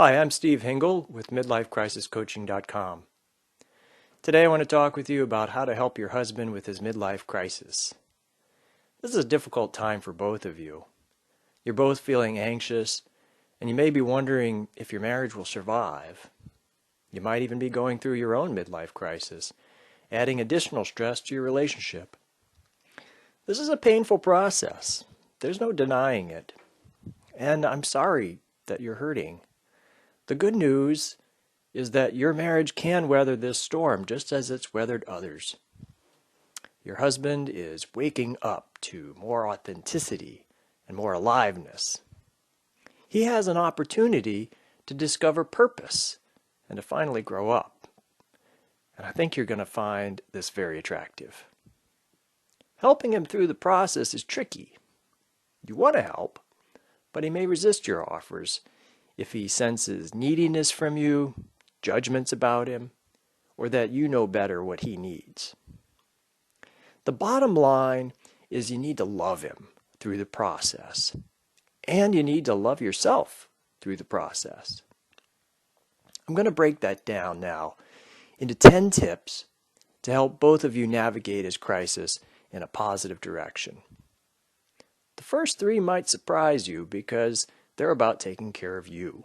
Hi, I'm Steve Hingle with MidlifeCrisisCoaching.com. Today I want to talk with you about how to help your husband with his midlife crisis. This is a difficult time for both of you. You're both feeling anxious, and you may be wondering if your marriage will survive. You might even be going through your own midlife crisis, adding additional stress to your relationship. This is a painful process. There's no denying it. And I'm sorry that you're hurting. The good news is that your marriage can weather this storm just as it's weathered others. Your husband is waking up to more authenticity and more aliveness. He has an opportunity to discover purpose and to finally grow up. And I think you're going to find this very attractive. Helping him through the process is tricky. You want to help, but he may resist your offers if he senses neediness from you, judgments about him, or that you know better what he needs. The bottom line is you need to love him through the process, and you need to love yourself through the process. I'm going to break that down now into 10 tips to help both of you navigate his crisis in a positive direction. The first 3 might surprise you because they're about taking care of you.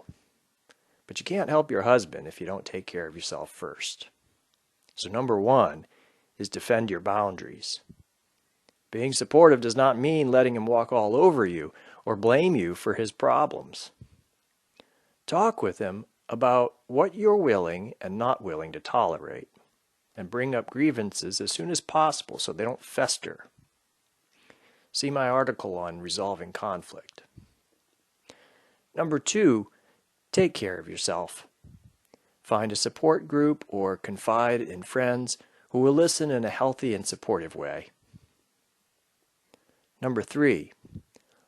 But you can't help your husband if you don't take care of yourself first. So number 1 is defend your boundaries. Being supportive does not mean letting him walk all over you or blame you for his problems. Talk with him about what you're willing and not willing to tolerate, and bring up grievances as soon as possible so they don't fester. See my article on resolving conflict. Number 2, take care of yourself. Find a support group or confide in friends who will listen in a healthy and supportive way. Number 3,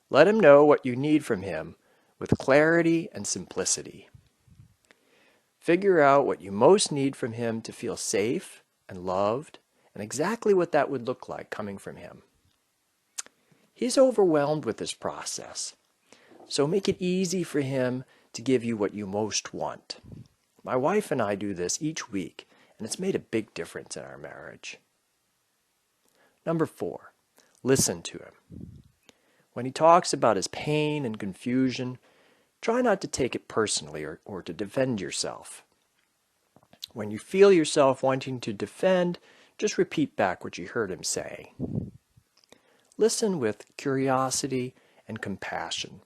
let him know what you need from him with clarity and simplicity. Figure out what you most need from him to feel safe and loved, and exactly what that would look like coming from him. He's overwhelmed with this process, so make it easy for him to give you what you most want. My wife and I do this each week, and it's made a big difference in our marriage. Number 4, listen to him. When he talks about his pain and confusion, try not to take it personally or to defend yourself. When you feel yourself wanting to defend, just repeat back what you heard him say. Listen with curiosity and compassion,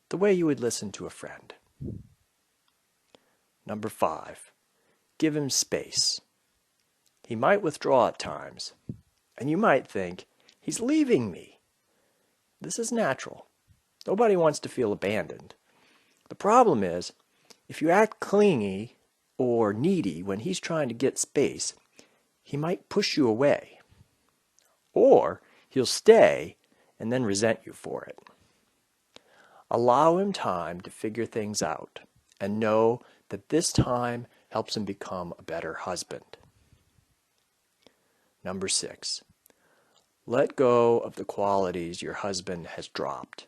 the way you would listen to a friend. Number 5, give him space. He might withdraw at times, and you might think, he's leaving me. This is natural. Nobody wants to feel abandoned. The problem is, if you act clingy or needy when he's trying to get space, he might push you away. Or he'll stay and then resent you for it. Allow him time to figure things out, and know that this time helps him become a better husband. Number 6, let go of the qualities your husband has dropped.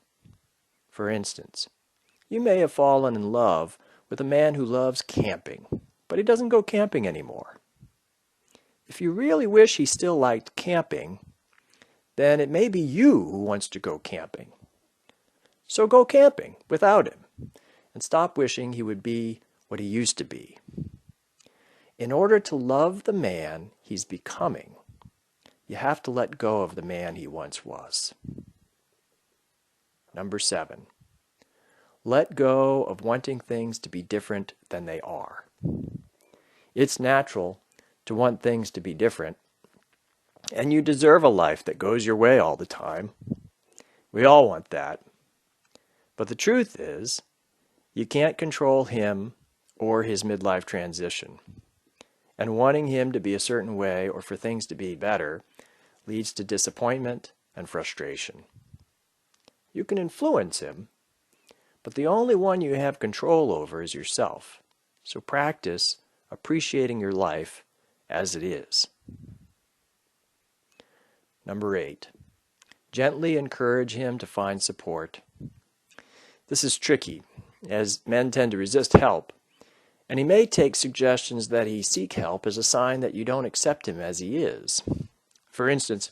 For instance, you may have fallen in love with a man who loves camping, but he doesn't go camping anymore. If you really wish he still liked camping, then it may be you who wants to go camping. So go camping without him, and stop wishing he would be what he used to be. In order to love the man he's becoming, you have to let go of the man he once was. Number 7, let go of wanting things to be different than they are. It's natural to want things to be different, and you deserve a life that goes your way all the time. We all want that. But the truth is, you can't control him or his midlife transition. And wanting him to be a certain way or for things to be better leads to disappointment and frustration. You can influence him, but the only one you have control over is yourself. So practice appreciating your life as it is. Number 8, gently encourage him to find support. This is tricky. as men tend to resist help, and he may take suggestions that he seek help as a sign that you don't accept him as he is. For instance,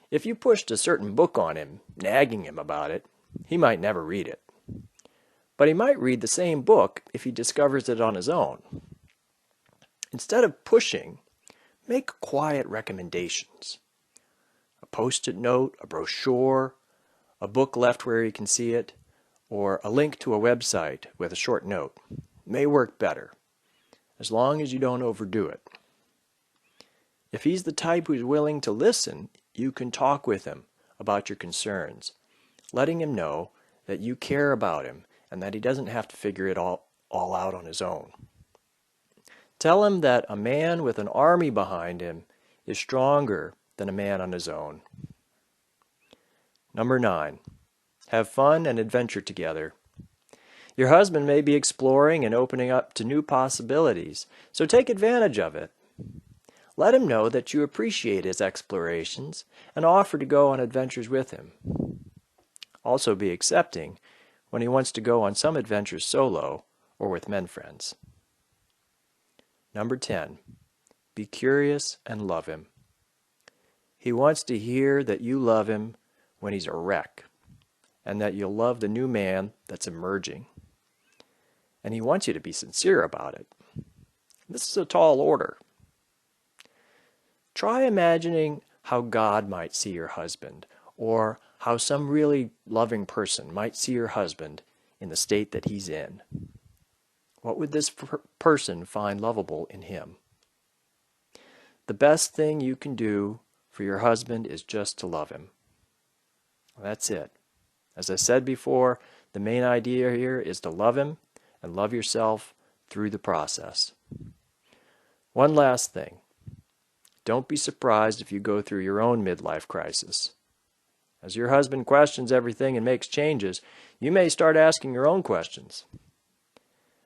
if you pushed a certain book on him, nagging him about it, he might never read it. But he might read the same book if he discovers it on his own. Instead of pushing, make quiet recommendations. A post-it note, a brochure, a book left where he can see it, or a link to a website with a short note may work better, as long as you don't overdo it. If he's the type who's willing to listen, you can talk with him about your concerns, letting him know that you care about him and that he doesn't have to figure it all out on his own. Tell him that a man with an army behind him is stronger than a man on his own. Number 9, have fun and adventure together. Your husband may be exploring and opening up to new possibilities, so take advantage of it. Let him know that you appreciate his explorations and offer to go on adventures with him. Also be accepting when he wants to go on some adventures solo or with men friends. Number 10, be curious and love him. He wants to hear that you love him when he's a wreck, and that you'll love the new man that's emerging. And he wants you to be sincere about it. This is a tall order. Try imagining how God might see your husband, or how some really loving person might see your husband in the state that he's in. What would this person find lovable in him? The best thing you can do for your husband is just to love him. That's it. As I said before, the main idea here is to love him and love yourself through the process. One last thing. Don't be surprised if you go through your own midlife crisis. As your husband questions everything and makes changes, you may start asking your own questions.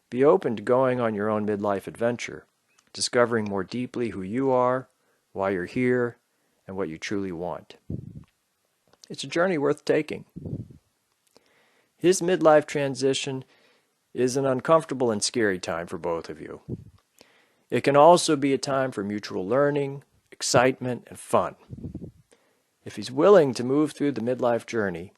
Be open to going on your own midlife adventure, discovering more deeply who you are, why you're here, and what you truly want. It's a journey worth taking. His midlife transition is an uncomfortable and scary time for both of you. It can also be a time for mutual learning, excitement, and fun. If he's willing to move through the midlife journey,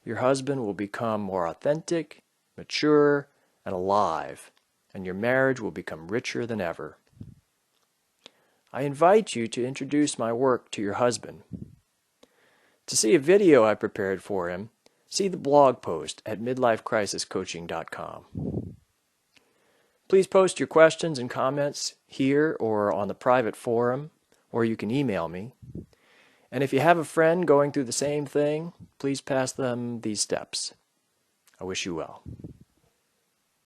your husband will become more authentic, mature, and alive, and your marriage will become richer than ever. I invite you to introduce my work to your husband. To see a video I prepared for him, see the blog post at MidlifeCrisisCoaching.com. Please post your questions and comments here or on the private forum, or you can email me. And if you have a friend going through the same thing, please pass them these steps. I wish you well.